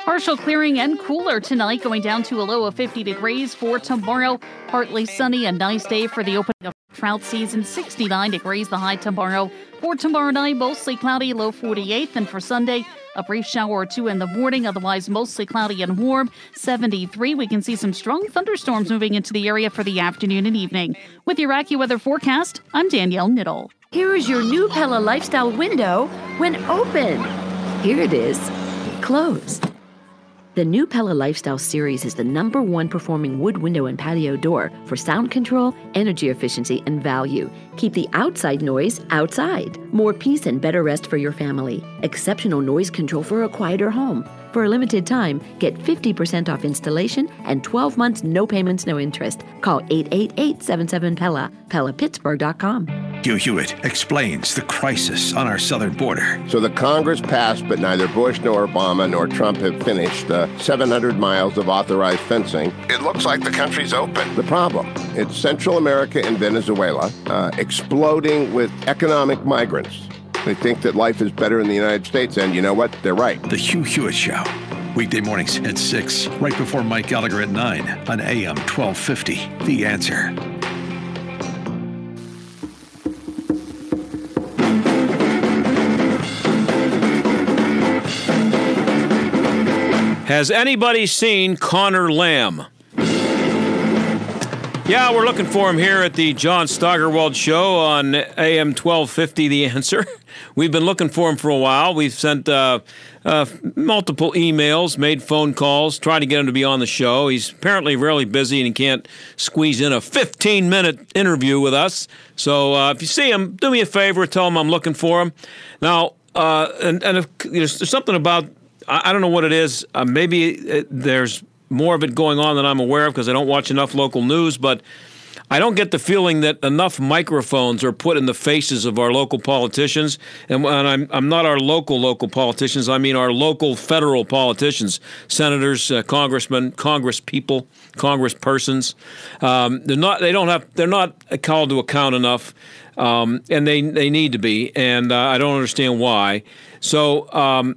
Partial clearing and cooler tonight, going down to a low of 50 degrees for tomorrow. Partly sunny, a nice day for the opening of trout season. 69 degrees the high tomorrow. For tomorrow night, mostly cloudy, low 48. And for Sunday, a brief shower or two in the morning, otherwise mostly cloudy and warm. 73. We can see some strong thunderstorms moving into the area for the afternoon and evening. With your AccuWeather forecast, I'm Danielle Niddle. Here is your new Pella Lifestyle window when open. Here it is, closed. The new Pella Lifestyle series is the #1 performing wood window and patio door for sound control, energy efficiency, and value. Keep the outside noise outside. More peace and better rest for your family. Exceptional noise control for a quieter home. For a limited time, get 50% off installation and 12 months, no payments, no interest. Call 888-77-PELLA, PellaPittsburgh.com. Hugh Hewitt explains the crisis on our southern border. So the Congress passed, but neither Bush nor Obama nor Trump have finished 700 miles of authorized fencing. It looks like the country's open. The problem, it's Central America and Venezuela exploding with economic migrants. They think that life is better in the United States, and you know what? They're right. The Hugh Hewitt Show. Weekday mornings at 6, right before Mike Gallagher at 9 on AM 1250. The Answer. Has anybody seen Conor Lamb? Yeah, we're looking for him here at the John Steigerwald Show on AM 1250, The Answer. We've been looking for him for a while. We've sent multiple emails, made phone calls, tried to get him to be on the show. He's apparently really busy and he can't squeeze in a 15-minute interview with us. So if you see him, do me a favor, tell him I'm looking for him. Now, and if there's something about, I don't know what it is. Maybe there's more of it going on than I'm aware of because I don't watch enough local news, but I don't get the feeling that enough microphones are put in the faces of our local politicians. And I'm not our local politicians. I mean our local federal politicians, senators, congressmen, congresspeople, congresspersons. They're not called to account enough, and they need to be. And I don't understand why. So,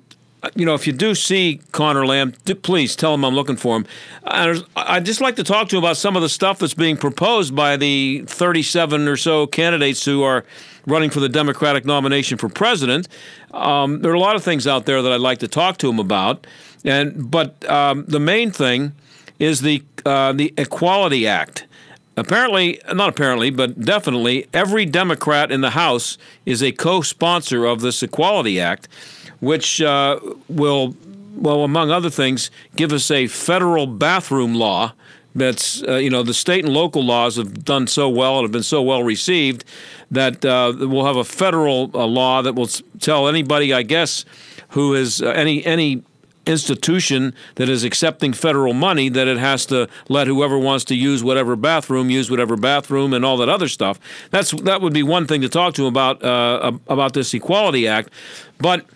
if you do see Conor Lamb, please tell him I'm looking for him. I'd just like to talk to him about some of the stuff that's being proposed by the 37 or so candidates who are running for the Democratic nomination for president. There are a lot of things out there that I'd like to talk to him about, but the main thing is the Equality Act. Not apparently, but definitely, every Democrat in the House is a co-sponsor of this Equality Act, which will, among other things, give us a federal bathroom law that's, the state and local laws have done so well and have been so well received that we'll have a federal law that will tell anybody, I guess, who is any institution that is accepting federal money that it has to let whoever wants to use whatever bathroom and all that other stuff. That would be one thing to talk to him about this Equality Act. But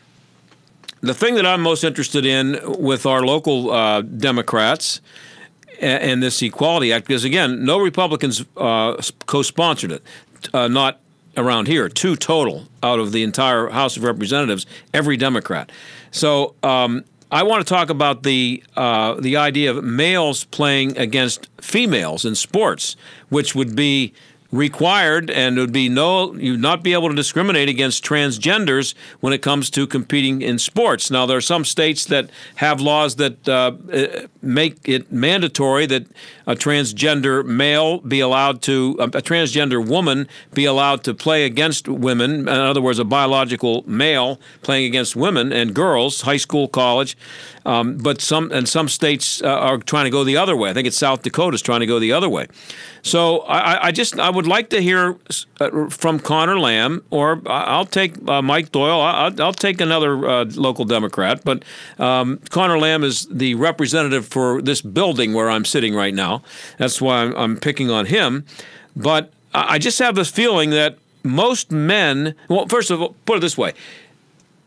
the thing that I'm most interested in with our local Democrats and this Equality Act, because, again, no Republicans co-sponsored it, not around here, 2 total out of the entire House of Representatives, every Democrat. So I want to talk about the idea of males playing against females in sports, which would be required, and it would be you'd not be able to discriminate against transgenders when it comes to competing in sports. Now, there are some states that have laws that make it mandatory that a transgender male be allowed to, a transgender woman be allowed to play against women. In other words, a biological male playing against women and girls, high school, college. But some states are trying to go the other way. I think it's South Dakota's trying to go the other way. So I would like to hear from Conor Lamb, or I'll take Mike Doyle. I'll take another local Democrat. But Conor Lamb is the representative for this building where I'm sitting right now. That's why I'm picking on him. But I just have this feeling that most men, well, first of all, put it this way.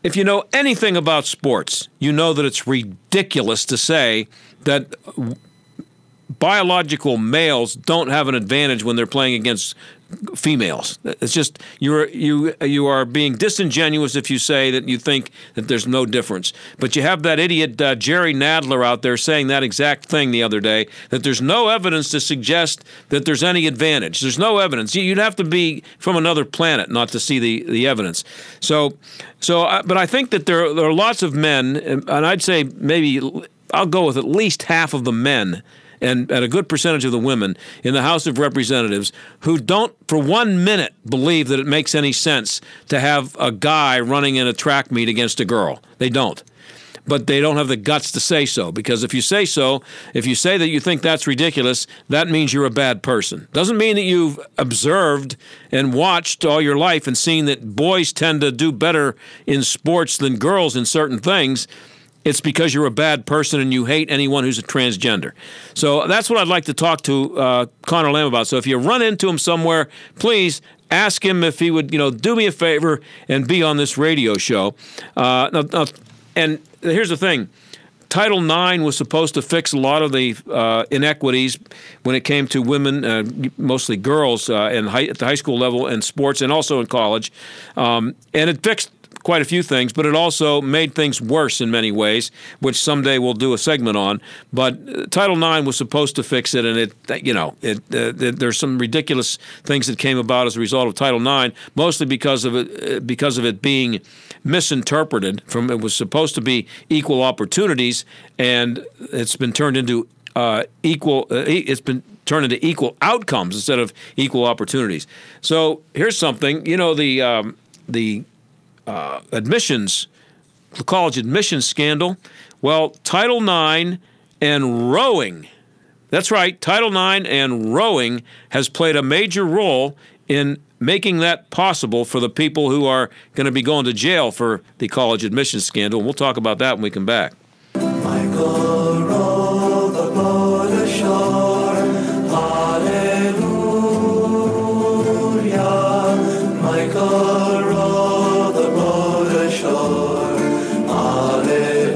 If you know anything about sports, you know that it's ridiculous to say that biological males don't have an advantage when they're playing against females. It's just you are being disingenuous if you say that you think that there's no difference. But you have that idiot Jerry Nadler out there saying that exact thing the other day, that there's no evidence to suggest that there's any advantage. There's no evidence. You'd have to be from another planet not to see the evidence. But I think that there are lots of men, and I'd say maybe I'll go with at least half of the men and a good percentage of the women in the House of Representatives who don't for 1 minute believe that it makes any sense to have a guy running in a track meet against a girl. They don't. But they don't have the guts to say so, because if you say that you think that's ridiculous, that means you're a bad person. Doesn't mean that you've observed and watched all your life and seen that boys tend to do better in sports than girls in certain things. It's because you're a bad person and you hate anyone who's a transgender. So that's what I'd like to talk to Conor Lamb about. So if you run into him somewhere, please ask him if he would, do me a favor and be on this radio show. And here's the thing. Title IX was supposed to fix a lot of the inequities when it came to women, mostly girls, at the high school level in sports and also in college. And it fixed quite a few things, but it also made things worse in many ways, which someday we'll do a segment on. But Title IX was supposed to fix it, and there's some ridiculous things that came about as a result of Title IX, mostly because of it being misinterpreted. It was supposed to be equal opportunities, and it's been turned into equal equal outcomes instead of equal opportunities. So here's something. The college admissions scandal. Well, Title IX and rowing. That's right, Title IX and rowing has played a major role in making that possible for the people who are going to be going to jail for the college admissions scandal. We'll talk about that when we come back. Michael, row the boat ashore. Hallelujah. Michael, row the boat ashore. Hallelujah.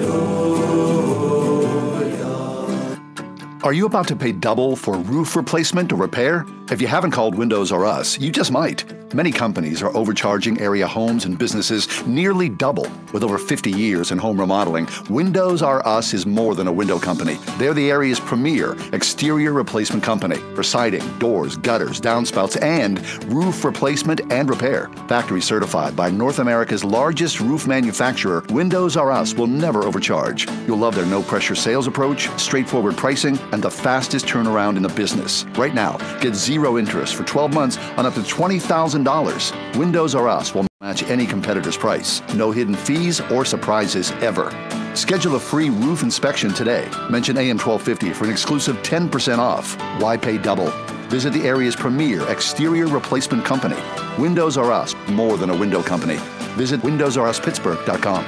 Are you about to pay double for roof replacement or repair? If you haven't called Windows R Us, you just might. Many companies are overcharging area homes and businesses nearly double. With over 50 years in home remodeling, Windows R Us is more than a window company. They're the area's premier exterior replacement company for siding, doors, gutters, downspouts, and roof replacement and repair. Factory certified by North America's largest roof manufacturer, Windows R Us will never overcharge. You'll love their no-pressure sales approach, straightforward pricing, and the fastest turnaround in the business. Right now, get zero interest for 12 months on up to $20,000. Windows R Us will match any competitor's price. No hidden fees or surprises ever. Schedule a free roof inspection today. Mention AM 1250 for an exclusive 10% off. Why pay double? Visit the area's premier exterior replacement company. Windows R Us, more than a window company. Visit windowsruspittsburgh.com.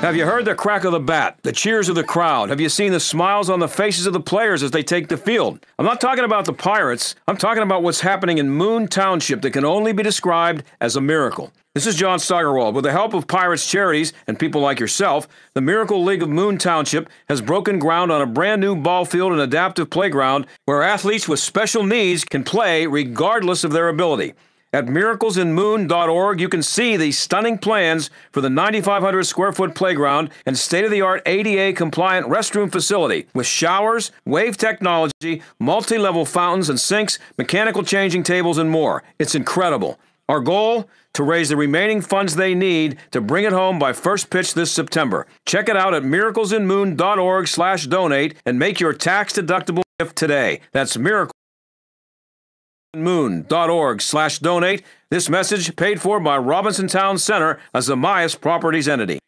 Have you heard the crack of the bat, the cheers of the crowd? Have you seen the smiles on the faces of the players as they take the field? I'm not talking about the Pirates. I'm talking about what's happening in Moon Township that can only be described as a miracle. This is John Steigerwald. With the help of Pirates charities and people like yourself, the Miracle League of Moon Township has broken ground on a brand new ball field and adaptive playground where athletes with special needs can play regardless of their ability. At miraclesinmoon.org, you can see the stunning plans for the 9,500 square foot playground and state-of-the-art ADA-compliant restroom facility with showers, wave technology, multi-level fountains and sinks, mechanical changing tables, and more. It's incredible. Our goal? To raise the remaining funds they need to bring it home by first pitch this September. Check it out at miraclesinmoon.org/donate and make your tax-deductible gift today. That's miraclesinmoon.org/donate. This message paid for by Robinson Town Center, a Zamias Properties entity.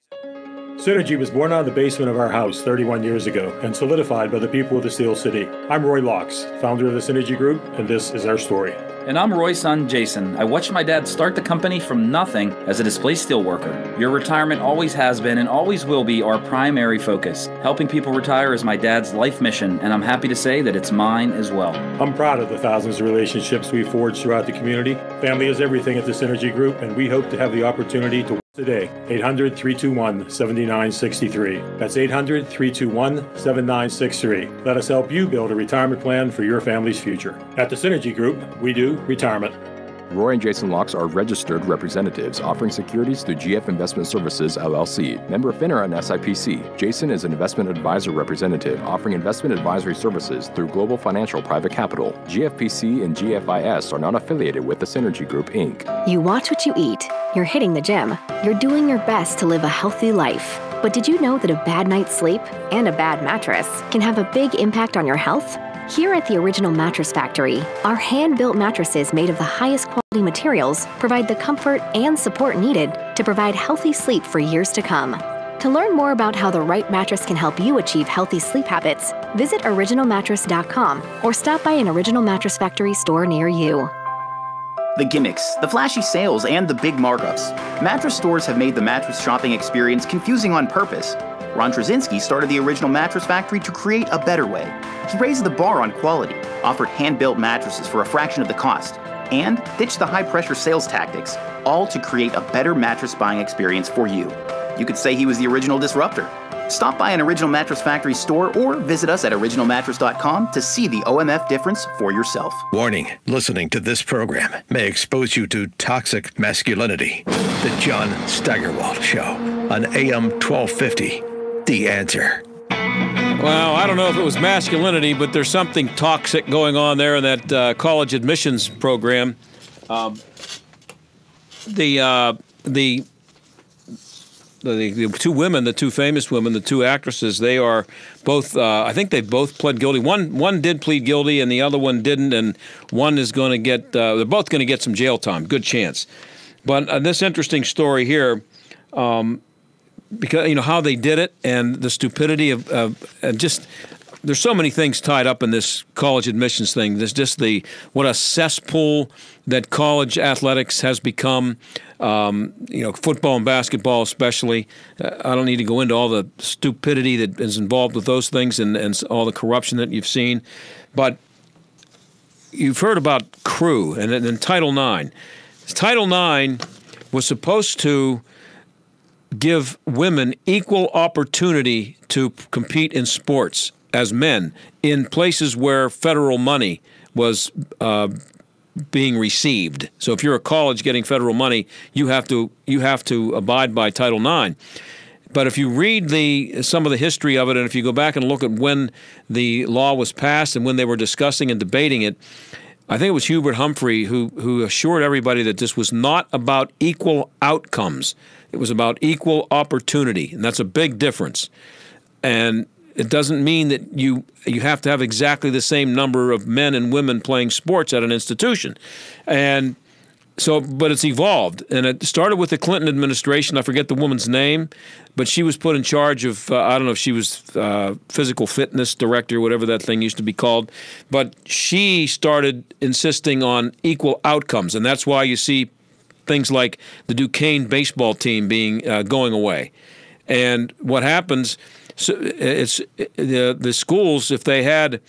Synergy was born out of the basement of our house 31 years ago and solidified by the people of the Steel City. I'm Roy Locks, founder of the Synergy Group, and this is our story. And I'm Roy's son, Jason. I watched my dad start the company from nothing as a displaced steelworker. Your retirement always has been and always will be our primary focus. Helping people retire is my dad's life mission, and I'm happy to say that it's mine as well. I'm proud of the thousands of relationships we've forged throughout the community. Family is everything at the Synergy Group, and we hope to have the opportunity to Today, 800-321-7963. That's 800-321-7963. Let us help you build a retirement plan for your family's future. At the Synergy Group, we do retirement. Roy and Jason Locks are registered representatives offering securities through GF Investment Services, LLC. Member FINRA and SIPC. Jason is an investment advisor representative offering investment advisory services through Global Financial Private Capital. GFPC and GFIS are not affiliated with the Synergy Group, Inc. You watch what you eat. You're hitting the gym. You're doing your best to live a healthy life. But did you know that a bad night's sleep and a bad mattress can have a big impact on your health? Here at the Original Mattress Factory, our hand-built mattresses made of the highest quality materials provide the comfort and support needed to provide healthy sleep for years to come. To learn more about how the right mattress can help you achieve healthy sleep habits, visit originalmattress.com or stop by an Original Mattress Factory store near you. The gimmicks, the flashy sales, and the big markups. Mattress stores have made the mattress shopping experience confusing on purpose. Ron Trzynski started the Original Mattress Factory to create a better way. He raised the bar on quality, offered hand-built mattresses for a fraction of the cost, and ditched the high-pressure sales tactics, all to create a better mattress buying experience for you. You could say he was the original disruptor. Stop by an Original Mattress Factory store or visit us at originalmattress.com to see the OMF difference for yourself. Warning, listening to this program may expose you to toxic masculinity. The John Steigerwald Show on AM 1250. The Answer. Well, I don't know if it was masculinity, but there's something toxic going on there in that college admissions program. The two women, the two famous women, the two actresses, they are both, I think they both pled guilty. One did plead guilty and the other one didn't, and one is going to get, they're both going to get some jail time, good chance. But this interesting story here, because, you know, how they did it and the stupidity of just, there's so many things tied up in this college admissions thing. There's just what a cesspool that college athletics has become, football and basketball especially. I don't need to go into all the stupidity that is involved with those things and all the corruption that you've seen. But you've heard about Crew and then Title IX. Title IX was supposed to give women equal opportunity to compete in sports as men in places where federal money was being received. So if you're a college getting federal money, you have to abide by Title IX. But if you read some of the history of it, and if you go back and look at when the law was passed and when they were discussing and debating it, I think it was Hubert Humphrey who assured everybody that this was not about equal outcomes. It was about equal opportunity, and that's a big difference. And it doesn't mean that you have to have exactly the same number of men and women playing sports at an institution. And so, but it's evolved. And it started with the Clinton administration. I forget the woman's name, but she was put in charge of, I don't know if she was physical fitness director, whatever that thing used to be called. But she started insisting on equal outcomes. And that's why you see things like the Duquesne baseball team being going away. And what happens, so it's the schools, if they had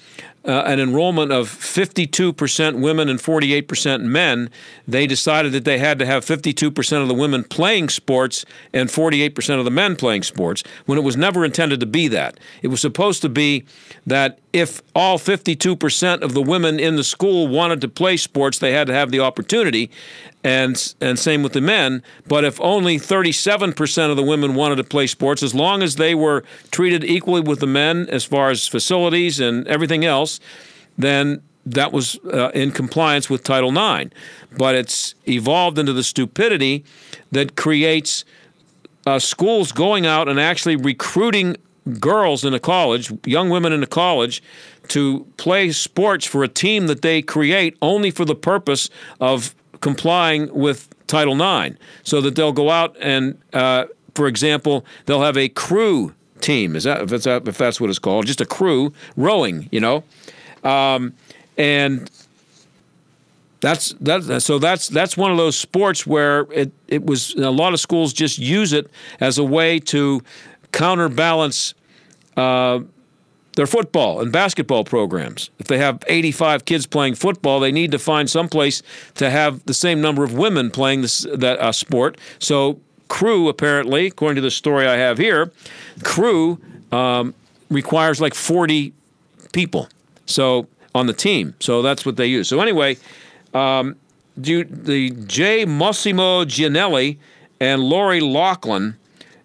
an enrollment of 52% women and 48% men, they decided that they had to have 52% of the women playing sports and 48% of the men playing sports, when it was never intended to be that. It was supposed to be that if all 52% of the women in the school wanted to play sports, they had to have the opportunity, and same with the men. But if only 37% of the women wanted to play sports, as long as they were treated equally with the men as far as facilities and everything else, then that was in compliance with Title IX. But it's evolved into the stupidity that creates schools going out and actually recruiting girls in a college, young women in a college, to play sports for a team that they create only for the purpose of complying with Title IX, so that they'll go out and, for example, they'll have a crew team. If that's what it's called, just a crew rowing, and that's one of those sports where it was, a lot of schools just use it as a way to counterbalance their football and basketball programs. If they have 85 kids playing football, they need to find some place to have the same number of women playing that sport. So crew, apparently, according to the story I have here, crew requires like 40 people on the team. So that's what they use. So anyway, the J. Massimo Gianelli and Lori Laughlin,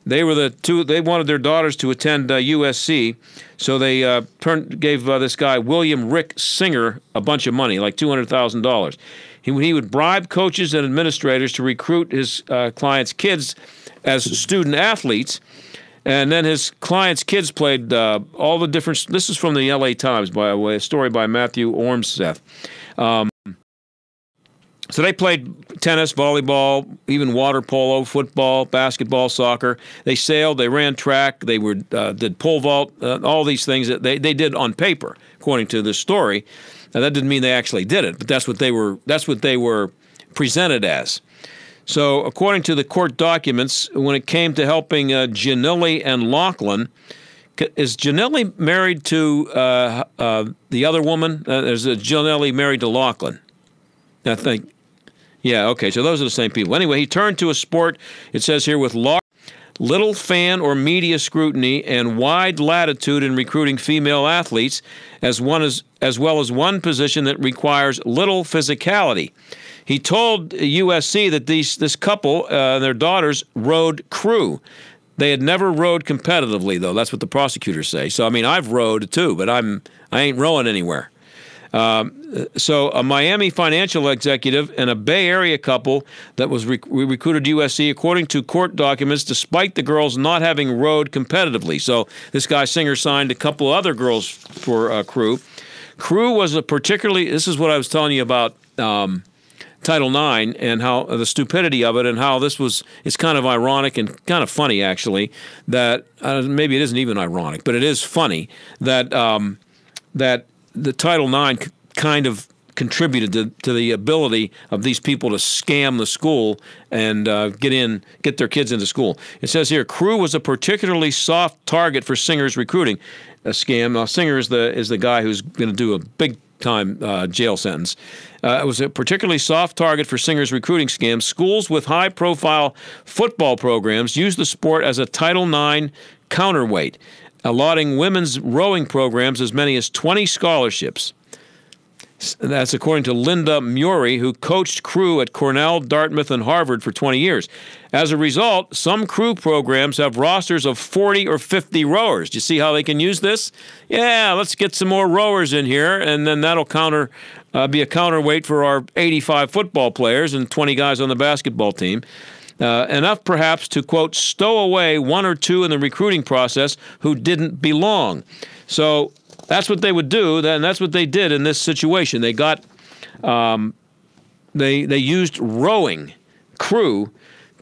they were the two. They wanted their daughters to attend USC, so they gave this guy William Rick Singer a bunch of money, like $200,000. He would bribe coaches and administrators to recruit his clients' kids as student athletes, and then his clients' kids played all the different. This is from the L.A. Times, by the way, a story by Matthew Ormseth. So they played tennis, volleyball, even water polo, football, basketball, soccer. They sailed, they ran track, they did pole vault, all these things that they did on paper, according to the story. Now that didn't mean they actually did it, but that's what they were presented as. So according to the court documents, when it came to helping Gianelli and Laughlin, is Gianelli married to the other woman? There's a Gianelli married to Laughlin, I think. Yeah, okay, so those are the same people. Anyway, he turned to a sport, it says here, with little fan or media scrutiny and wide latitude in recruiting female athletes, as well as one position that requires little physicality. He told USC that this couple, their daughters, rode crew. They had never rowed competitively, though. That's what the prosecutors say. So, I mean, I've rowed, too, but I ain't rowing anywhere. So a Miami financial executive and a Bay Area couple that was recruited USC, according to court documents, despite the girls not having rowed competitively. So this guy Singer signed a couple other girls for crew. Crew was this is what I was telling you about Title IX and how the stupidity of it and how it's kind of ironic and kind of funny, actually, that maybe it isn't even ironic, but it is funny that that the Title IX kind of contributed to the ability of these people to scam the school and get their kids into school. It says here, crew was a particularly soft target for Singer's recruiting scam. Now, Singer is the guy who's going to do a big-time jail sentence. It was a particularly soft target for Singer's recruiting scam. Schools with high-profile football programs use the sport as a Title IX counterweight, allotting women's rowing programs as many as 20 scholarships. That's according to Linda Murray, who coached crew at Cornell, Dartmouth, and Harvard for 20 years. As a result, some crew programs have rosters of 40 or 50 rowers. Do you see how they can use this? Yeah, let's get some more rowers in here, and then that'll be a counterweight for our 85 football players and 20 guys on the basketball team. Enough perhaps to, quote, stow away one or two in the recruiting process who didn't belong. So that's what they would do, and that's what they did in this situation. They got, they used rowing crew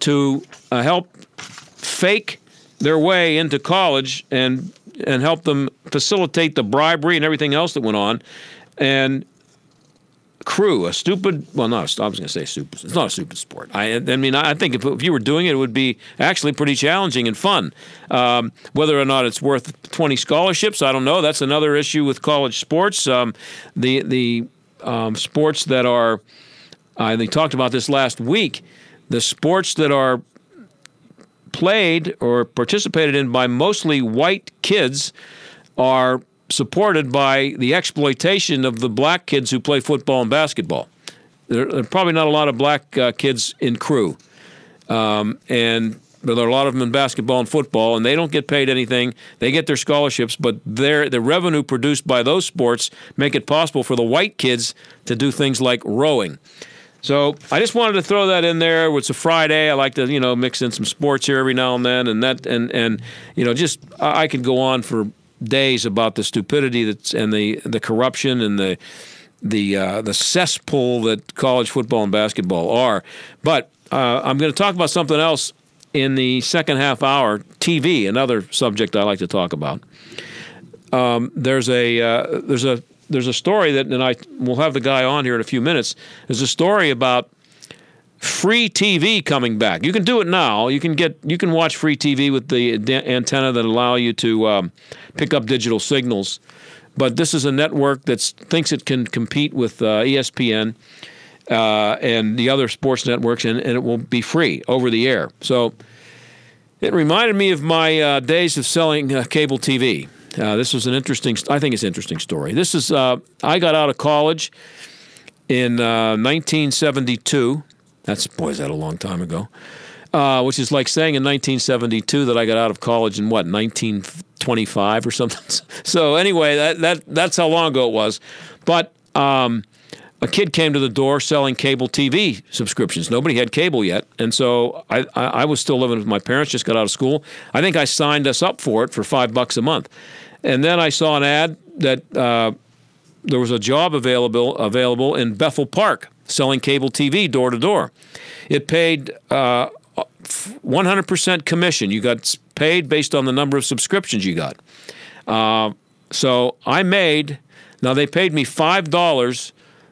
to help fake their way into college and help them facilitate the bribery and everything else that went on. And crew, I was going to say stupid. It's not a stupid sport. I mean, I think if you were doing it, it would be actually pretty challenging and fun. Whether or not it's worth 20 scholarships, I don't know. That's another issue with college sports. The sports that are, they talked about this last week, the sports that are played or participated in by mostly white kids are supported by the exploitation of the black kids who play football and basketball. There are probably not a lot of black kids in crew, but there are a lot of them in basketball and football, and they don't get paid anything. They get their scholarships, but the revenue produced by those sports make it possible for the white kids to do things like rowing. So I just wanted to throw that in there. It's a Friday. I like to mix in some sports here every now and then, and I could go on for days about the stupidity and the corruption and the cesspool that college football and basketball are. But I'm going to talk about something else in the second half hour. TV, another subject I like to talk about. There's a story and we'll have the guy on here in a few minutes. There's a story about free TV coming back. You can do it now. You can watch free TV with the antenna that allow you to pick up digital signals. But this is a network that thinks it can compete with ESPN, and the other sports networks, and it will be free over the air. So it reminded me of my days of selling cable TV. This was I think it's an interesting story. This is, I got out of college in 1972. Is that a long time ago? Which is like saying in 1972 that I got out of college in 1925 or something. So anyway, that's how long ago it was. But a kid came to the door selling cable TV subscriptions. Nobody had cable yet, and so I was still living with my parents. Just got out of school. I think I signed us up for it for $5 a month, and then I saw an ad that there was a job available in Bethel Park selling cable TV door to door. It paid 100% commission. You got paid based on the number of subscriptions you got. So I made. Now they paid me $5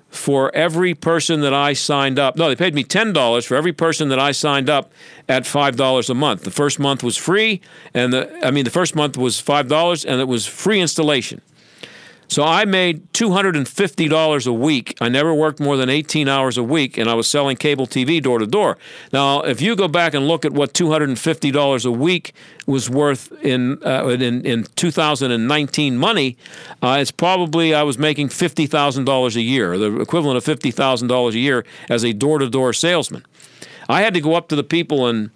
for every person that I signed up. No, they paid me $10 for every person that I signed up at $5 a month. The first month was free, and the first month was $5, and it was free installation. So I made $250 a week. I never worked more than 18 hours a week, and I was selling cable TV door to door. Now, if you go back and look at what $250 a week was worth in 2019 money, it's probably I was making $50,000 a year, the equivalent of $50,000 a year as a door-to-door salesman. I had to go up to the people and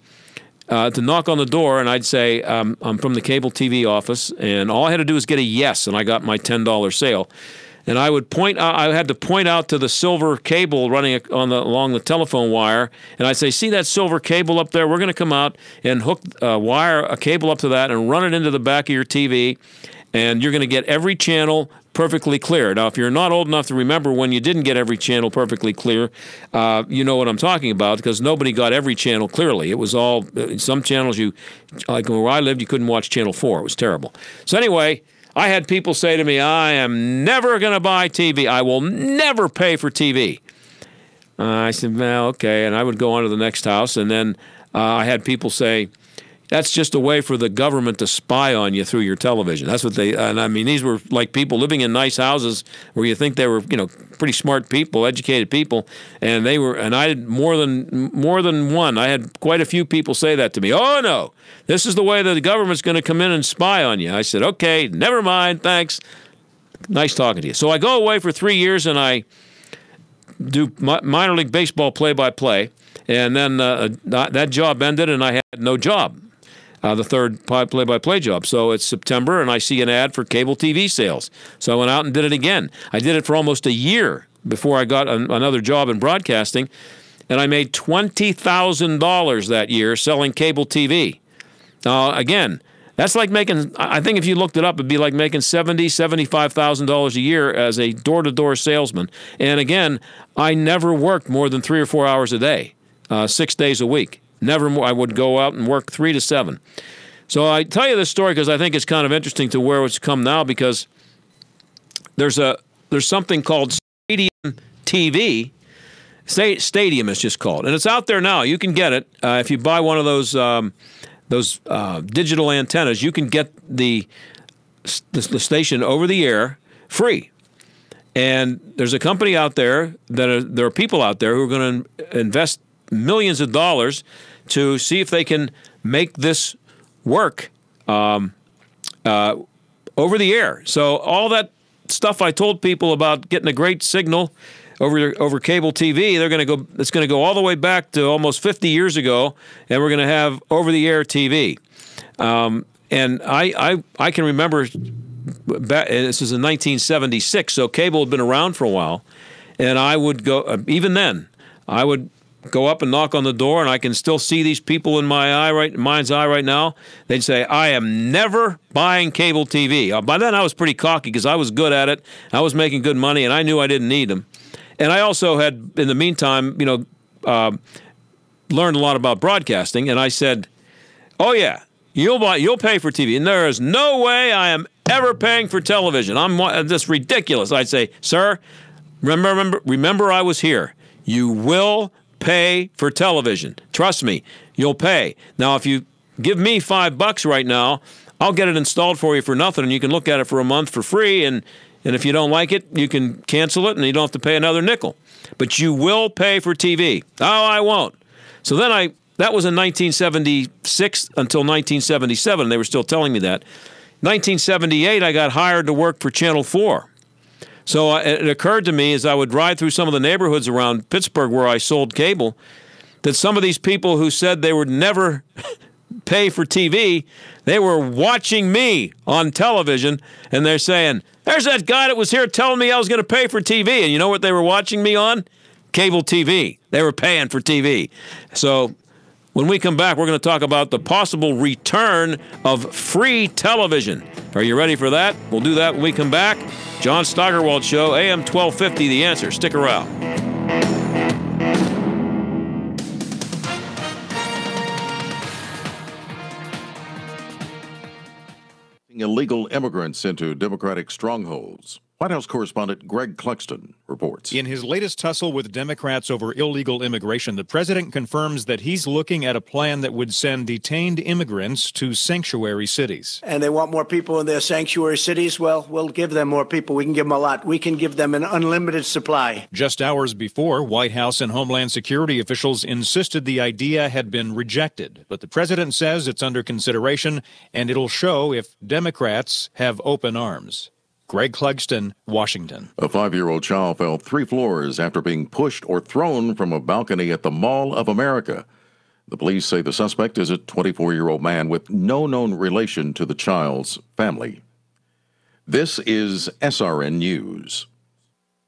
to knock on the door, and I'd say, I'm from the cable TV office, and all I had to do was get a yes, and I got my $10 sale. And I had to point out to the silver cable running along the telephone wire, and I'd say, see that silver cable up there? We're going to come out and hook a cable up to that and run it into the back of your TV, and you're going to get every channel perfectly clear. Now, if you're not old enough to remember when you didn't get every channel perfectly clear, you know what I'm talking about, because nobody got every channel clearly. It was all, some channels like where I lived, you couldn't watch Channel 4. It was terrible. So anyway, I had people say to me, I am never going to buy TV. I will never pay for TV. I said, well, okay. And I would go on to the next house, and then I had people say, that's just a way for the government to spy on you through your television. That's what and I mean, these were like people living in nice houses where you think they were, pretty smart people, educated people, and I had more than one. I had quite a few people say that to me. Oh no, this is the way that the government's going to come in and spy on you. I said, okay, never mind, thanks. Nice talking to you. So I go away for 3 years and I do minor league baseball play-by-play, and then that job ended and I had no job. The third play-by-play job. So it's September, and I see an ad for cable TV sales. So I went out and did it again. I did it for almost a year before I got another job in broadcasting, and I made $20,000 that year selling cable TV. Now, again, that's like making, I think if you looked it up, it'd be like making $70,000, $75,000 a year as a door-to-door salesman. And again, I never worked more than 3 or 4 hours a day, 6 days a week. Never more. I would go out and work 3 to 7. So I tell you this story because I think it's kind of interesting to where it's come now, because there's something called Stadium TV. Stadium is just called, and it's out there now. You can get it if you buy one of those digital antennas. You can get the station over the air free. And there's a company out there there are people out there who are going to invest millions of dollars to see if they can make this work over the air. So all that stuff I told people about getting a great signal over cable TV, it's going to go all the way back to almost 50 years ago, and we're going to have over-the-air TV. And I can remember, this is in 1976, so cable had been around for a while, and I would go, even then, I would go up and knock on the door, and I can still see these people in my mind's eye right now. They'd say, I am never buying cable TV. By then, I was pretty cocky because I was good at it. I was making good money, and I knew I didn't need them. And I also had, in the meantime, learned a lot about broadcasting, and I said, oh, yeah, you'll pay for TV. And there is no way I am ever paying for television. I'm just ridiculous. I'd say, sir, remember I was here. You will pay for television. Trust me, you'll pay. Now, if you give me $5 right now, I'll get it installed for you for nothing, and you can look at it for a month for free, and And if you don't like it, you can cancel it and you don't have to pay another nickel. But you will pay for TV. Oh, I won't. So then that was in 1976 until 1977. They were still telling me that. 1978, I got hired to work for Channel 4. So it occurred to me as I would ride through some of the neighborhoods around Pittsburgh where I sold cable that some of these people who said they would never pay for TV, they were watching me on television, and they're saying, there's that guy that was here telling me I was going to pay for TV. And you know what they were watching me on? Cable TV. They were paying for TV. So when we come back, we're going to talk about the possible return of free television. Are you ready for that? We'll do that when we come back. John Steigerwald Show, AM 1250, The Answer. Stick around. Illegal immigrants into Democratic strongholds. White House correspondent Greg Clugston reports. In his latest tussle with Democrats over illegal immigration, the president confirms that he's looking at a plan that would send detained immigrants to sanctuary cities. And they want more people in their sanctuary cities? Well, we'll give them more people. We can give them a lot. We can give them an unlimited supply. Just hours before, White House and Homeland Security officials insisted the idea had been rejected. But the president says it's under consideration, and it'll show if Democrats have open arms. Greg Clugston, Washington. A 5-year-old child fell 3 floors after being pushed or thrown from a balcony at the Mall of America. The police say the suspect is a 24-year-old man with no known relation to the child's family. This is SRN News.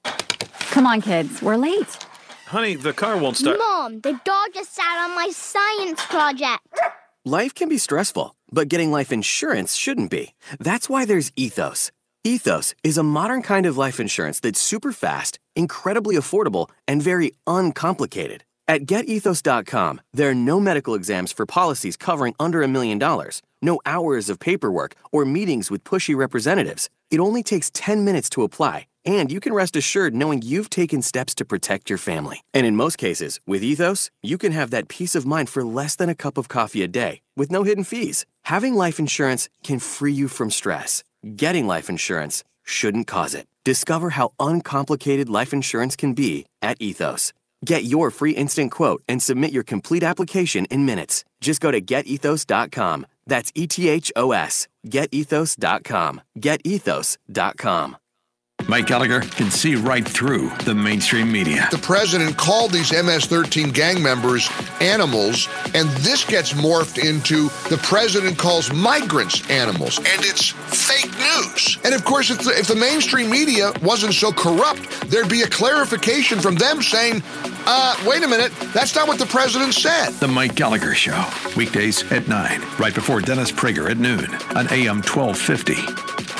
Come on, kids. We're late. Honey, the car won't start. Mom, the dog just sat on my science project. Life can be stressful, but getting life insurance shouldn't be. That's why there's Ethos. Ethos is a modern kind of life insurance that's super fast, incredibly affordable, and very uncomplicated. At GetEthos.com, there are no medical exams for policies covering under $1 million, no hours of paperwork or meetings with pushy representatives. It only takes 10 minutes to apply, and you can rest assured knowing you've taken steps to protect your family. And in most cases, with Ethos, you can have that peace of mind for less than a cup of coffee a day, with no hidden fees. Having life insurance can free you from stress. Getting life insurance shouldn't cause it. Discover how uncomplicated life insurance can be at Ethos. Get your free instant quote and submit your complete application in minutes. Just go to getethos.com. That's ETHOS. Getethos.com. Getethos.com. Mike Gallagher can see right through the mainstream media. The president called these MS-13 gang members animals, and this gets morphed into the president calls migrants animals, and it's fake news. And of course, if the mainstream media wasn't so corrupt, there'd be a clarification from them saying, wait a minute, that's not what the president said. The Mike Gallagher Show, weekdays at 9, right before Dennis Prager at noon on AM 1250.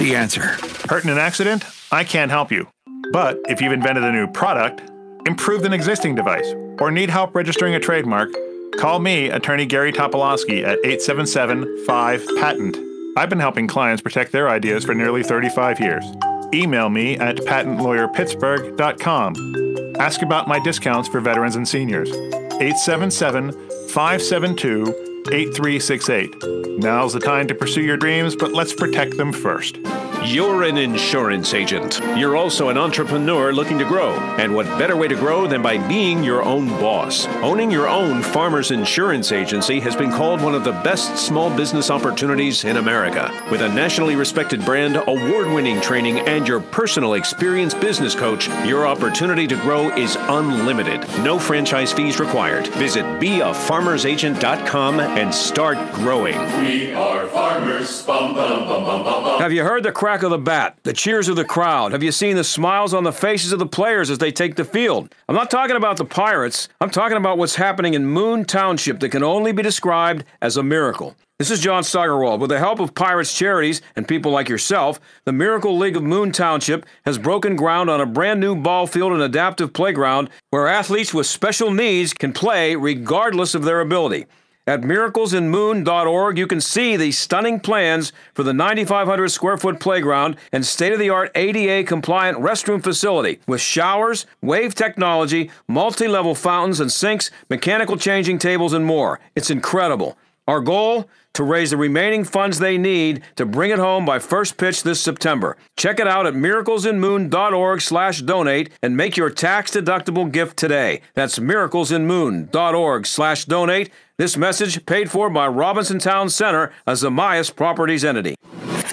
The Answer. Hurt in an accident? I can't help you. But if you've invented a new product, improved an existing device, or need help registering a trademark, call me, attorney Gary Topolowski, at 877-5-PATENT. I've been helping clients protect their ideas for nearly 35 years. Email me at patentlawyerpittsburgh.com. Ask about my discounts for veterans and seniors. 877-572-8368. Now's the time to pursue your dreams, but let's protect them first. You're an insurance agent. You're also an entrepreneur looking to grow. And what better way to grow than by being your own boss? Owning your own Farmers Insurance Agency has been called one of the best small business opportunities in America. With a nationally respected brand, award-winning training, and your personal experienced business coach, your opportunity to grow is unlimited. No franchise fees required. Visit beafarmersagent.com and start growing. We are farmers. Bum, bum, bum, bum, bum, bum. Have you heard the crack of the bat, the cheers of the crowd? Have you seen the smiles on the faces of the players as they take the field? I'm not talking about the Pirates. I'm talking about what's happening in Moon Township that can only be described as a miracle. This is John Steigerwald. With the help of Pirates Charities and people like yourself, the Miracle League of Moon Township has broken ground on a brand new ball field and adaptive playground where athletes with special needs can play regardless of their ability. At miraclesinmoon.org, you can see the stunning plans for the 9,500 square foot playground and state-of-the-art ADA-compliant restroom facility with showers, wave technology, multi-level fountains and sinks, mechanical changing tables, and more. It's incredible. Our goal? to raise the remaining funds they need to bring it home by first pitch this September. Check it out at miraclesinmoon.org/donate and make your tax-deductible gift today. That's miraclesinmoon.org/donate. This message paid for by Robinson Town Center, a Zamias Properties entity.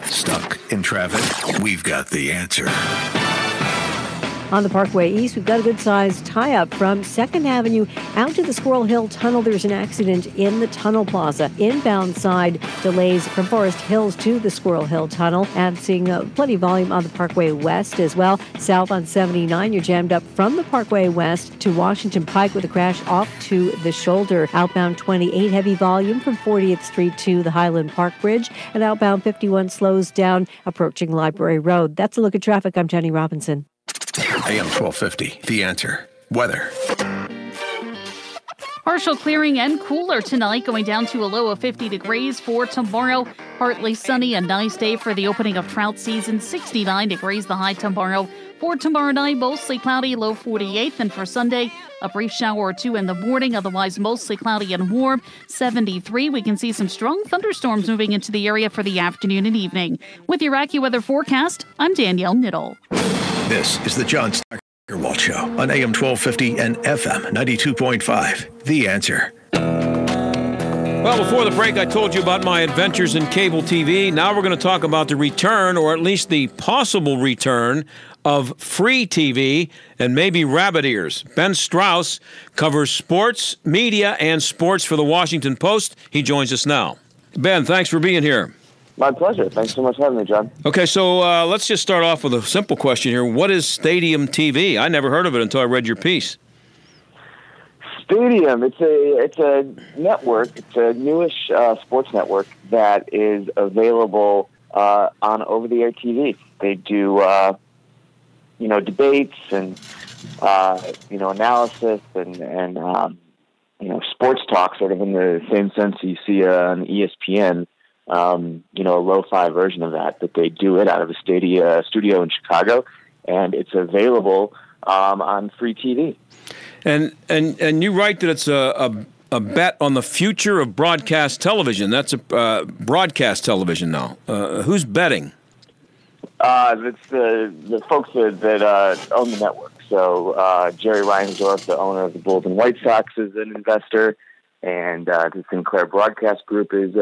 Stuck in traffic? We've got the answer. On the Parkway East, we've got a good-sized tie-up from 2nd Avenue out to the Squirrel Hill Tunnel. There's an accident in the Tunnel Plaza. Inbound side delays from Forest Hills to the Squirrel Hill Tunnel. And seeing plenty of volume on the Parkway West as well. South on 79, you're jammed up from the Parkway West to Washington Pike with a crash off to the shoulder. Outbound 28, heavy volume from 40th Street to the Highland Park Bridge. And outbound 51 slows down approaching Library Road. That's a look at traffic. I'm Jenny Robinson. AM 1250, The Answer. Weather. Partial clearing and cooler tonight, going down to a low of 50 degrees for tomorrow. Partly sunny, a nice day for the opening of trout season. 69 degrees the high tomorrow. For tomorrow night, mostly cloudy, low 48. And for Sunday, a brief shower or two in the morning, otherwise mostly cloudy and warm. 73. We can see some strong thunderstorms moving into the area for the afternoon and evening. With your AccuWeather forecast, I'm Danielle Niddle. This is the John Steigerwald Show on AM 1250 and FM 92.5. The Answer. Well, before the break, I told you about my adventures in cable TV. Now we're going to talk about the return, or at least the possible return, of free TV and maybe rabbit ears. Ben Strauss covers sports, media, and sports for the Washington Post. He joins us now. Ben, thanks for being here. My pleasure. Thanks so much for having me, John. Okay, so let's just start off with a simple question here. What is Stadium TV? I never heard of it until I read your piece. Stadium, it's a network. It's a newish sports network that is available on over-the-air TV. They do, debates and, analysis and sports talk, sort of in the same sense you see on ESPN. A lo-fi version of that, but they do it out of a studio in Chicago, and it's available on free TV. And you write that it's a bet on the future of broadcast television. That's a broadcast television now. Who's betting? It's the folks that own the network. So Jerry Reinsdorf, the owner of the Bulls and White Sox, is an investor, and the Sinclair Broadcast Group is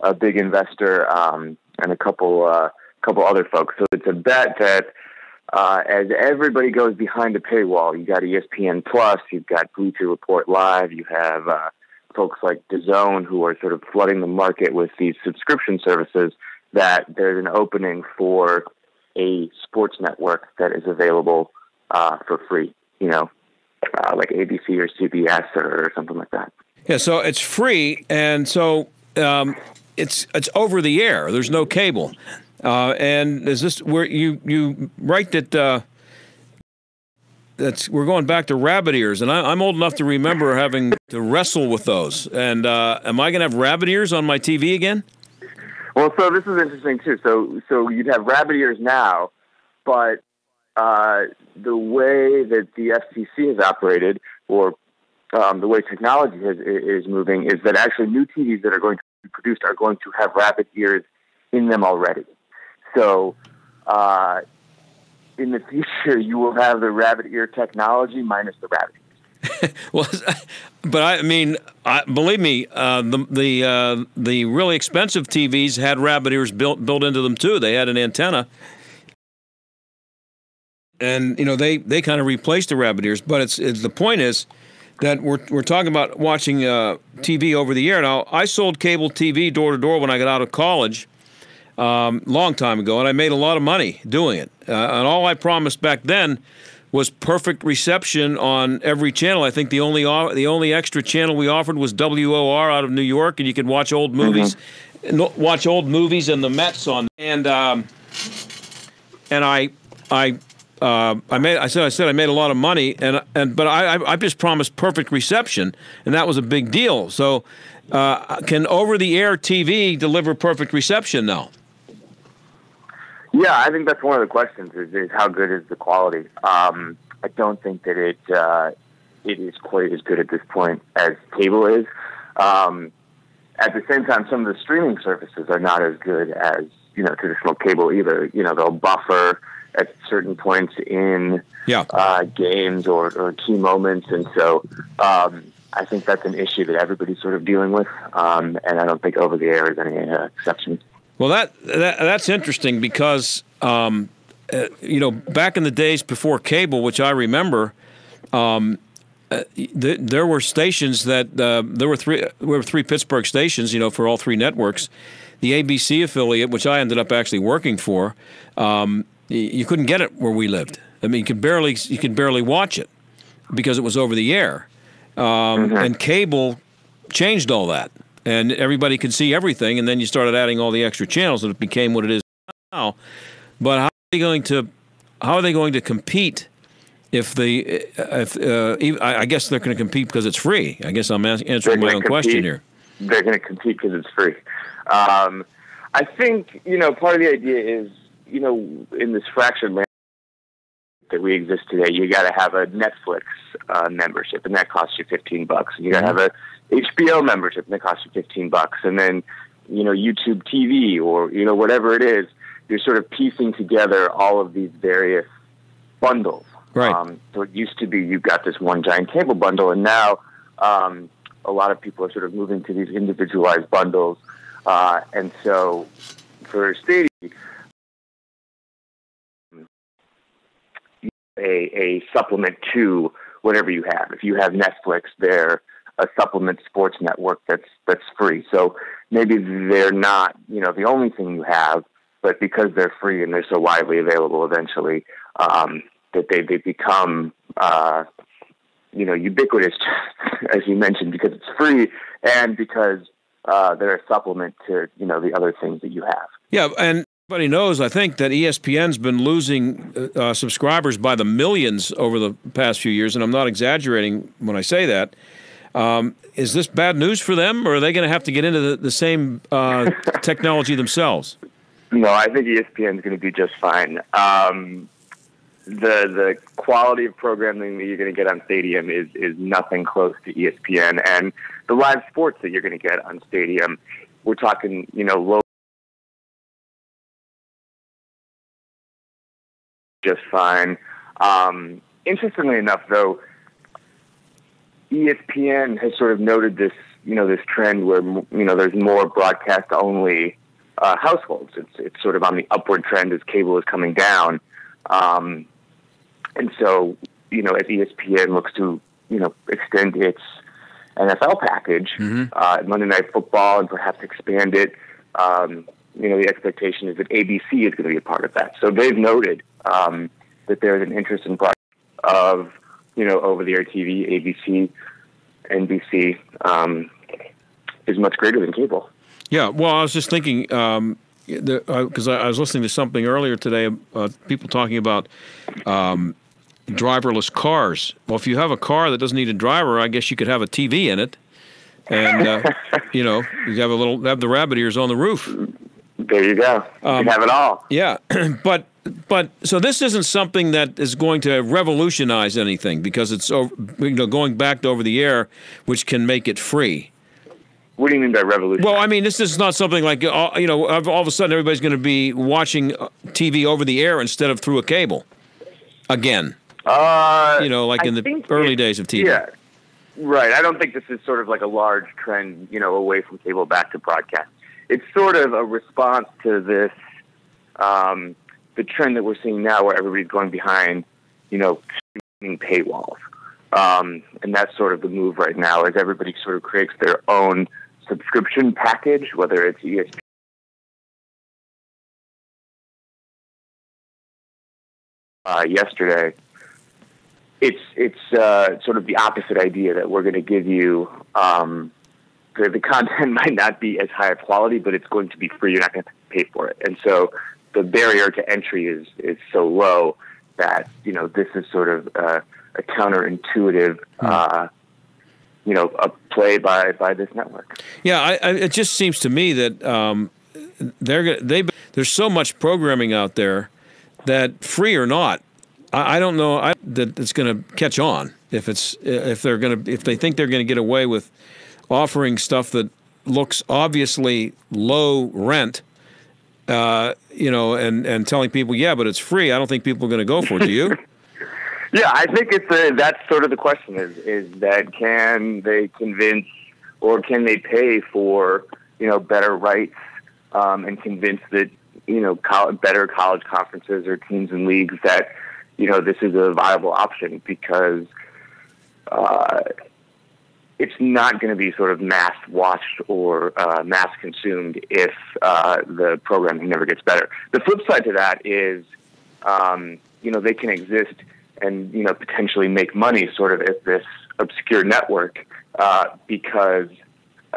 a big investor, and a couple other folks. So it's a bet that as everybody goes behind a paywall, you got ESPN Plus, you've got Bleacher Report Live, you have folks like DAZN who are sort of flooding the market with these subscription services, that there's an opening for a sports network that is available for free, like ABC or CBS or something like that. Yeah, so it's free, and so it's over the air. There's no cable, and is this where you write that we're going back to rabbit ears, and I'm old enough to remember having to wrestle with those. And am I going to have rabbit ears on my TV again? Well, so this is interesting too. So you'd have rabbit ears now, but the way that the FCC has operated, or the way technology is moving, is that actually new TVs that are going to be produced are going to have rabbit ears in them already. So in the future, you will have the rabbit ear technology minus the rabbit ears. Well, but I mean, believe me, the really expensive TVs had rabbit ears built into them too. They had an antenna, and they kind of replaced the rabbit ears. But it's the point is that we're talking about watching TV over the air. Now, I sold cable TV door to door when I got out of college, long time ago, and I made a lot of money doing it. And all I promised back then was perfect reception on every channel. I think the only extra channel we offered was WOR out of New York, and you could watch old movies, and the Mets on. And I said I made a lot of money, but I just promised perfect reception, and that was a big deal. So can over-the-air TV deliver perfect reception now? Yeah, I think that's one of the questions is how good is the quality. I don't think that it is quite as good at this point as cable is. at the same time, some of the streaming services are not as good as, traditional cable either. They'll buffer at certain points in games or key moments. And so I think that's an issue that everybody's sort of dealing with. And I don't think over the air is any exception. Well, that's interesting because, back in the days before cable, which I remember, there were stations that there were three Pittsburgh stations, for all three networks. The ABC affiliate, which I ended up actually working for, you couldn't get it where we lived. I mean, you could barely watch it because it was over the air. And cable changed all that, and everybody could see everything. And then you started adding all the extra channels, and it became what it is now. But how are they going to compete? I guess they're going to compete because it's free. I guess I'm answering my own question here. They're going to compete because it's free. I think, part of the idea is, in this fractured landscape that we exist today, you got to have a Netflix membership, and that costs you $15. And you got to have a HBO membership, and that costs you $15. And then, YouTube TV or, whatever it is, you're sort of piecing together all of these various bundles. Right. So it used to be you've got this one giant cable bundle, and now a lot of people are sort of moving to these individualized bundles. And so for Stadia, a supplement to whatever you have. If you have Netflix, they're a supplement sports network that's free. So maybe they're not, the only thing you have, but because they're free and they're so widely available eventually, that they become, ubiquitous, as you mentioned, because it's free and because they're a supplement to, the other things that you have. Yeah, and everybody knows, I think, that ESPN's been losing subscribers by the millions over the past few years, and I'm not exaggerating when I say that. Is this bad news for them, or are they going to have to get into the same technology themselves? No, I think ESPN is going to be just fine. The quality of programming that you're going to get on Stadium is nothing close to ESPN, and the live sports that you're going to get on Stadium, we're talking, low. Just fine. Interestingly enough, though, ESPN has sort of noted this, this trend where, there's more broadcast-only households. It's sort of on the upward trend as cable is coming down. And so, as ESPN looks to, extend its NFL package, Monday Night Football, and perhaps expand it, the expectation is that ABC is going to be a part of that. So they've noted that there's an interest in broadcast of, over-the-air TV, ABC, NBC, is much greater than cable. Yeah, well, I was just thinking, because I was listening to something earlier today, people talking about driverless cars. Well, if you have a car that doesn't need a driver, I guess you could have a TV in it, and you have the rabbit ears on the roof. There you go. You can have it all. Yeah, but so this isn't something that is going to revolutionize anything because it's going back to over the air, which can make it free. What do you mean by revolution? Well, I mean, this is not something like, all of a sudden everybody's going to be watching TV over the air instead of through a cable again. Like in the early days of TV. Yeah, right. I don't think this is sort of like a large trend, away from cable back to broadcast. It's sort of a response to this, the trend that we're seeing now where everybody's going behind, paywalls. And that's sort of the move right now as everybody sort of creates their own subscription package, whether it's ESPN. Yesterday, it's sort of the opposite idea that we're going to give you. The content might not be as high a quality, but it's going to be free. You're not going to pay for it, and so the barrier to entry is so low that this is sort of a counterintuitive. A play by this network. Yeah, it just seems to me that there's so much programming out there that free or not, I don't know that it's going to catch on if they think they're going to get away with offering stuff that looks obviously low rent, and telling people, yeah, but it's free. I don't think people are going to go for it. Do you? Yeah, I think that's sort of the question is that can they convince or can they pay for, better rights and convince that, better college conferences or teams and leagues that, this is a viable option because it's not going to be sort of mass watched or mass consumed if the programming never gets better. The flip side to that is, they can exist and, potentially make money sort of as this obscure network because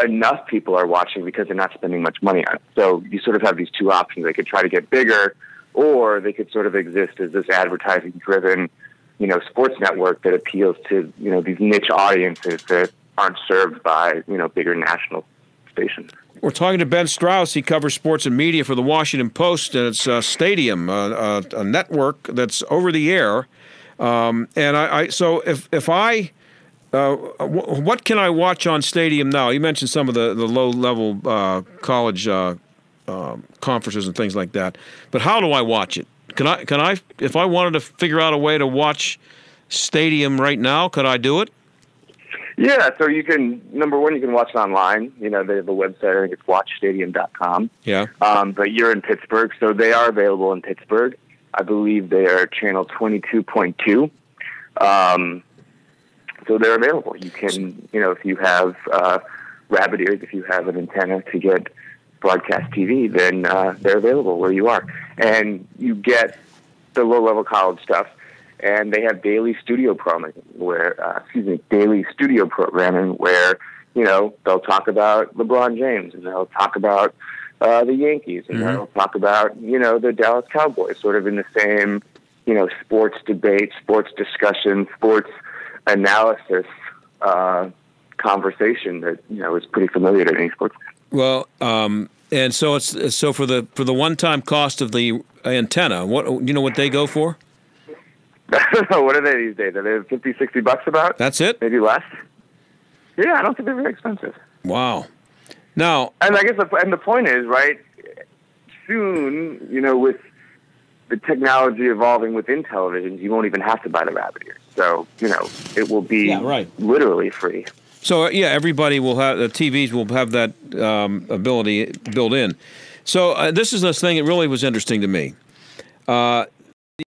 enough people are watching because they're not spending much money on it. So you sort of have these two options. They could try to get bigger, or they could sort of exist as this advertising-driven, sports network that appeals to, these niche audiences that aren't served by, bigger national stations. We're talking to Ben Strauss. He covers sports and media for the Washington Post, and it's Stadium, a network that's over the air. What can I watch on Stadium now? You mentioned some of the low-level college conferences and things like that. But how do I watch it? Can I, if I wanted to figure out a way to watch Stadium right now, could I do it? Yeah, so you can, number one, you can watch it online. They have a website, I think it's watchstadium.com. Yeah. But you're in Pittsburgh, so they are available in Pittsburgh. I believe they are channel 22.2. So they're available. You can, if you have rabbit ears, if you have an antenna to get broadcast TV, then they're available where you are. And you get the low-level college stuff, and they have daily studio programming where, they'll talk about LeBron James, and they'll talk about the Yankees, and they'll talk about, the Dallas Cowboys, sort of in the same, sports debate, sports discussion, sports analysis conversation that is pretty familiar to any sports fan. Well, and so it's for the one-time cost of the antenna. What they go for? I don't know. What are they these days? Are they $50-$60 about? That's it? Maybe less. Yeah, I don't think they're very expensive. Wow. Now, and I guess the point is, right? Soon, with the technology evolving within televisions, you won't even have to buy the rabbit ears. So, it will be literally free. So, everybody will have, the TVs will have that ability built in. So, this is the thing that really was interesting to me.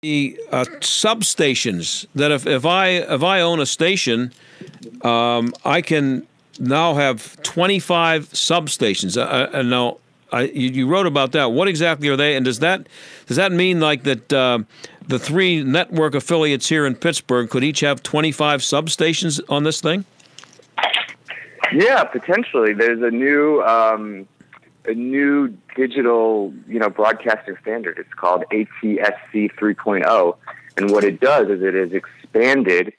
The substations, that if I own a station, I can now have 25 substations. And now, you wrote about that. What exactly are they? And does that mean like that the three network affiliates here in Pittsburgh could each have 25 substations on this thing? Yeah, potentially. There's a new digital, broadcasting standard. It's called ATSC 3.0, and what it does is it has expanded,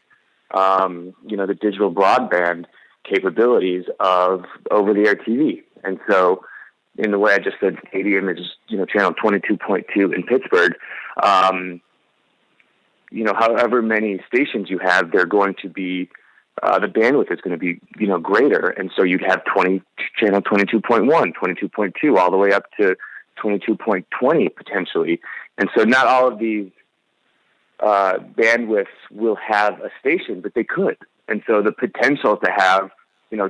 the digital broadband capabilities of over-the-air TV, and so. In the way I just said, Stadium is, channel 22.2 in Pittsburgh. However many stations you have, they're going to be, the bandwidth is going to be, greater. And so you'd have channel 22.1, 22.2, all the way up to 22.20 potentially. And so not all of these bandwidths will have a station, but they could. And so the potential to have,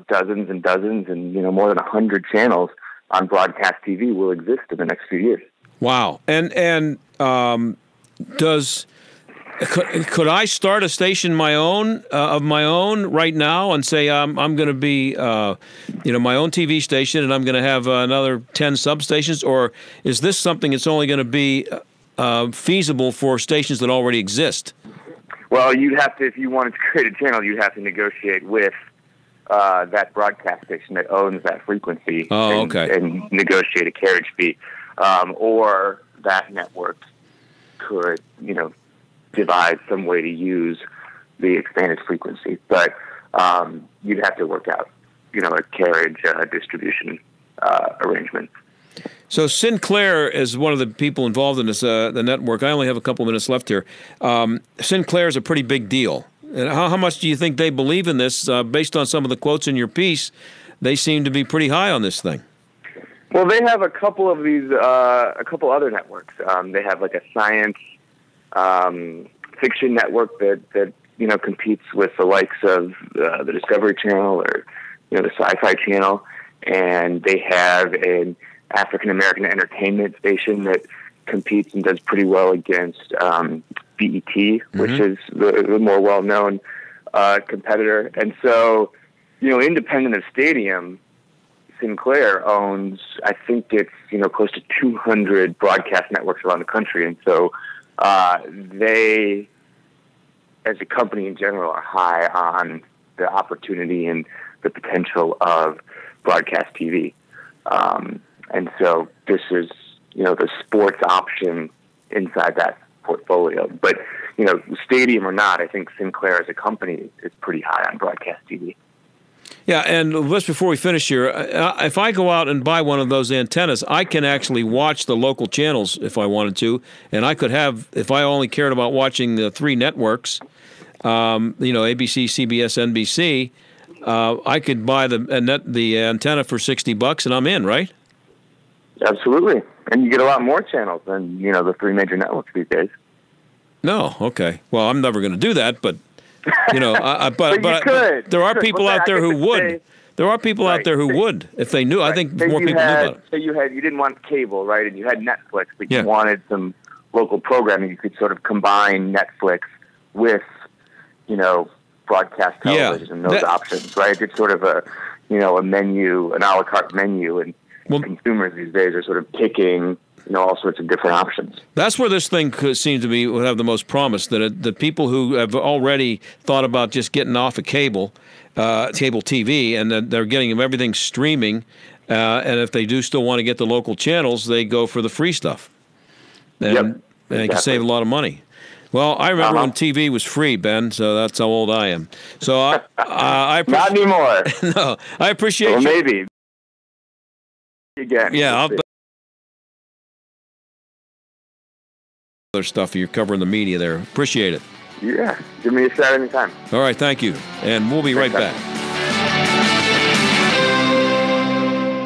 dozens and dozens and, more than 100 channels on broadcast TV will exist in the next few years. Wow. And could I start a station of my own right now and say I'm going to be my own TV station and I'm going to have another 10 substations, or is this something that's only going to be feasible for stations that already exist? Well, you'd have to, if you wanted to create a channel, you'd have to negotiate with that broadcast station that owns that frequency and negotiate a carriage fee. Or that network could, devise some way to use the expanded frequency. But you'd have to work out, a carriage distribution arrangement. So Sinclair is one of the people involved in this the network. I only have a couple of minutes left here. Sinclair is a pretty big deal. And how much do you think they believe in this? Based on some of the quotes in your piece, they seem to be pretty high on this thing. Well, they have a couple of these, a couple other networks. They have like a science fiction network that competes with the likes of the Discovery Channel or the Sci-Fi Channel, and they have an African American entertainment station that competes and does pretty well against BET, which is the more well-known competitor. And so, independent of Stadium, Sinclair owns, I think it's, close to 200 broadcast networks around the country. And so they, as a company in general, are high on the opportunity and the potential of broadcast TV. And so this is, the sports option inside that portfolio. But, Stadium or not, I think Sinclair as a company is pretty high on broadcast TV. Yeah, and just before we finish here, if I go out and buy one of those antennas, I can actually watch the local channels if I wanted to, and I could have, if I only cared about watching the 3 networks, ABC, CBS, NBC, I could buy the antenna for $60 and I'm in, right? Absolutely, and you get a lot more channels than the 3 major networks these days. No, okay. Well, I'm never going to do that, but but there are people out there who would. There are people out there who would if they knew. I think more people knew about it. So you didn't want cable, right? And you had Netflix, but you wanted some local programming. You could sort of combine Netflix with, broadcast television and those options, right? It's sort of a menu, an a la carte menu, and consumers these days are sort of picking, all sorts of different options. That's where this thing seems to be would have the most promise. That the people who have already thought about just getting off of cable TV, and that they're getting everything streaming, and if they do still want to get the local channels, they go for the free stuff. And they can save a lot of money. Well, I remember when TV was free, Ben, so that's how old I am. So I not anymore. No, I appreciate you. Maybe. Again. Yeah. Other stuff. You're covering the media there. Appreciate it. Yeah. Give me a shout anytime. All right. Thank you. And we'll be right back.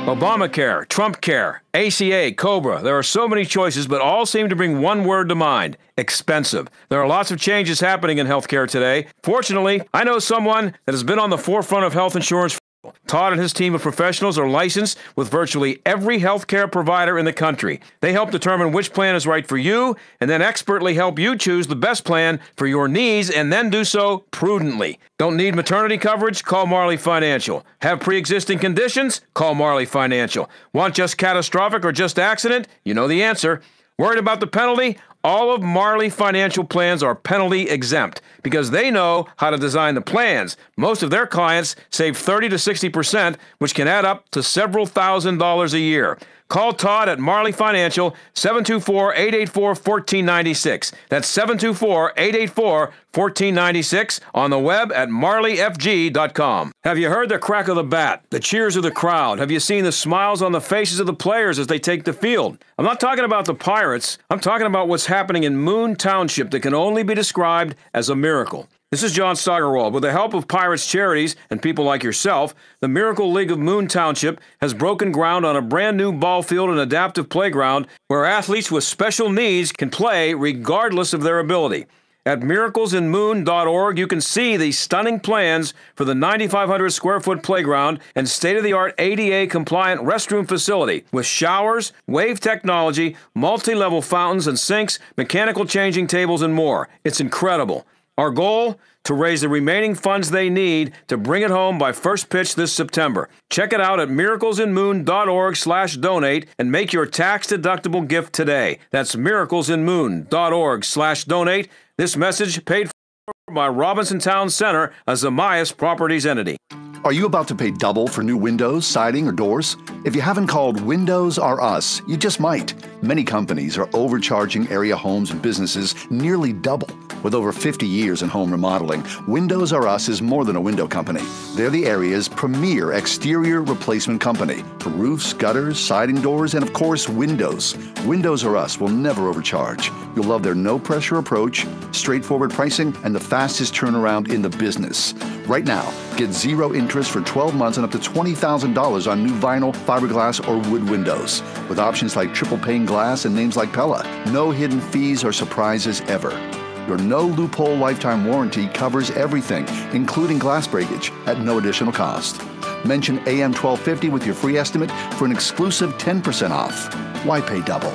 Obamacare, Trump Care, ACA, COBRA. There are so many choices, but all seem to bring one word to mind: expensive. There are lots of changes happening in healthcare today. Fortunately, I know someone that has been on the forefront of health insurance. Todd and his team of professionals are licensed with virtually every healthcare provider in the country. They help determine which plan is right for you and then expertly help you choose the best plan for your needs and then do so prudently. Don't need maternity coverage? Call Marley Financial. Have pre-existing conditions? Call Marley Financial. Want just catastrophic or just accident? You know the answer. Worried about the penalty? All of Marley Financial plans are penalty exempt because they know how to design the plans. Most of their clients save 30 to 60%, which can add up to several $1,000s a year. Call Todd at Marley Financial, 724-884-1496. That's 724-884-1496 on the web at marleyfg.com. Have you heard the crack of the bat, the cheers of the crowd? Have you seen the smiles on the faces of the players as they take the field? I'm not talking about the Pirates. I'm talking about what's happening in Moon Township that can only be described as a miracle. This is John Steigerwald. With the help of Pirates Charities and people like yourself, the Miracle League of Moon Township has broken ground on a brand new ball field and adaptive playground where athletes with special needs can play regardless of their ability. At miraclesinmoon.org, you can see the stunning plans for the 9,500 square foot playground and state-of-the-art ADA-compliant restroom facility with showers, wave technology, multi-level fountains and sinks, mechanical changing tables, and more. It's incredible. Our goal? To raise the remaining funds they need to bring it home by first pitch this September. Check it out at miraclesinmoon.org/donate and make your tax-deductible gift today. That's miraclesinmoon.org/donate. This message paid for by Robinson Town Center, a Zamias Properties entity. Are you about to pay double for new windows, siding, or doors? If you haven't called Windows R Us, you just might. Many companies are overcharging area homes and businesses nearly double. With over 50 years in home remodeling, Windows R Us is more than a window company. They're the area's premier exterior replacement company for roofs, gutters, siding, doors, and of course, windows. Windows R Us will never overcharge. You'll love their no-pressure approach, straightforward pricing, and the fastest turnaround in the business. Right now, get zero interest for 12 months and up to $20,000 on new vinyl, fiberglass, or wood windows. With options like triple pane glass and names like Pella. No hidden fees or surprises ever. Your no loophole lifetime warranty covers everything, including glass breakage, at no additional cost. Mention AM 1250 with your free estimate for an exclusive 10% off. Why pay double?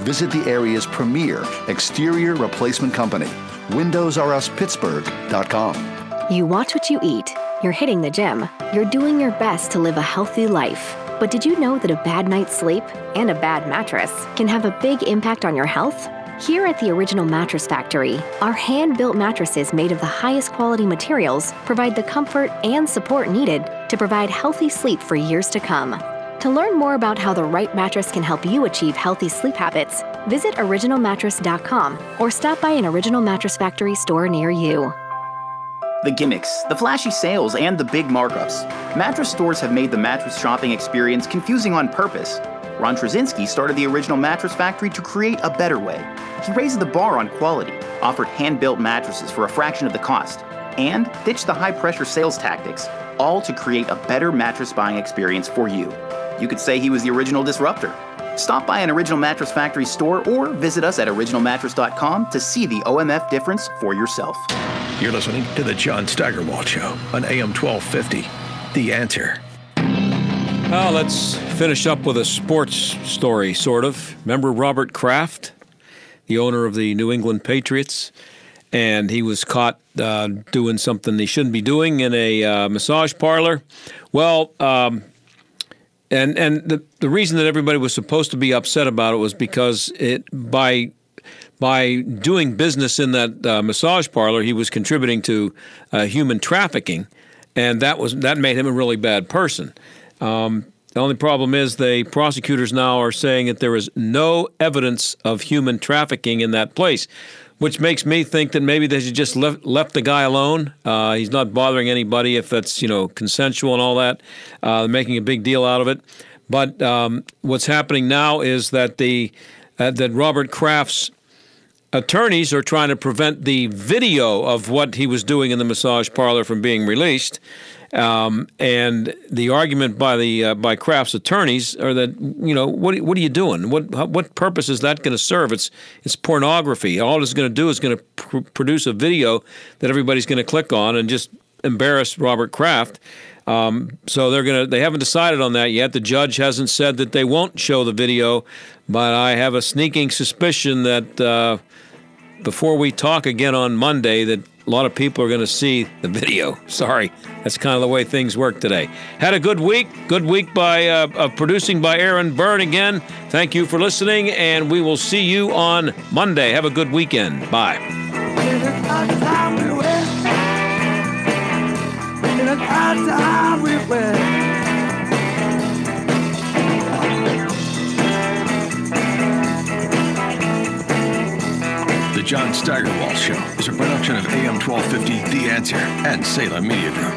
Visit the area's premier exterior replacement company, WindowsRUsPittsburgh.com. You watch what you eat. You're hitting the gym. You're doing your best to live a healthy life. But did you know that a bad night's sleep and a bad mattress can have a big impact on your health? Here at the Original Mattress Factory, our hand-built mattresses made of the highest quality materials provide the comfort and support needed to provide healthy sleep for years to come. To learn more about how the right mattress can help you achieve healthy sleep habits, visit originalmattress.com or stop by an Original Mattress Factory store near you. The gimmicks, the flashy sales, and the big markups. Mattress stores have made the mattress shopping experience confusing on purpose. Ron Trzcinski started the Original Mattress Factory to create a better way. He raised the bar on quality, offered hand-built mattresses for a fraction of the cost, and ditched the high-pressure sales tactics, all to create a better mattress buying experience for you. You could say he was the original disruptor. Stop by an Original Mattress Factory store or visit us at originalmattress.com to see the OMF difference for yourself. You're listening to the John Steigerwald Show on AM 1250. The Answer. Well, let's finish up with a sports story, sort of. Remember Robert Kraft, the owner of the New England Patriots? And he was caught doing something he shouldn't be doing in a massage parlor. Well, and the reason that everybody was supposed to be upset about it was because by doing business in that massage parlor, he was contributing to human trafficking, and that made him a really bad person. The only problem is the prosecutors now are saying that there is no evidence of human trafficking in that place, which makes me think that maybe they should just left the guy alone. He's not bothering anybody if that's consensual and all that. They're making a big deal out of it. But what's happening now is that that Robert Kraft's attorneys are trying to prevent the video of what he was doing in the massage parlor from being released. And the argument by Kraft's attorneys are that what are you doing? What purpose is that going to serve? It's pornography. All it's going to do is going to produce a video that everybody's going to click on and just embarrass Robert Kraft. So they haven't decided on that yet. The judge hasn't said that they won't show the video, but I have a sneaking suspicion that before we talk again on Monday, that a lot of people are going to see the video. Sorry, that's kind of the way things work today. Had a good week. Good week by producing by Aaron Byrne again. Thank you for listening, and we will see you on Monday. Have a good weekend. Bye. The John Steigerwald Show is a production of AM 1250 The Answer and Salem Media Group.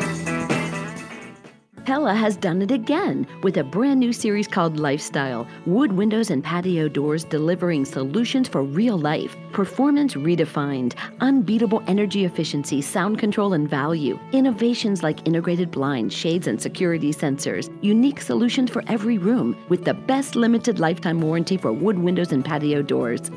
Pella has done it again with a brand new series called Lifestyle. Wood windows and patio doors delivering solutions for real life. Performance redefined. Unbeatable energy efficiency, sound control, and value. Innovations like integrated blinds, shades, and security sensors. Unique solutions for every room with the best limited lifetime warranty for wood windows and patio doors.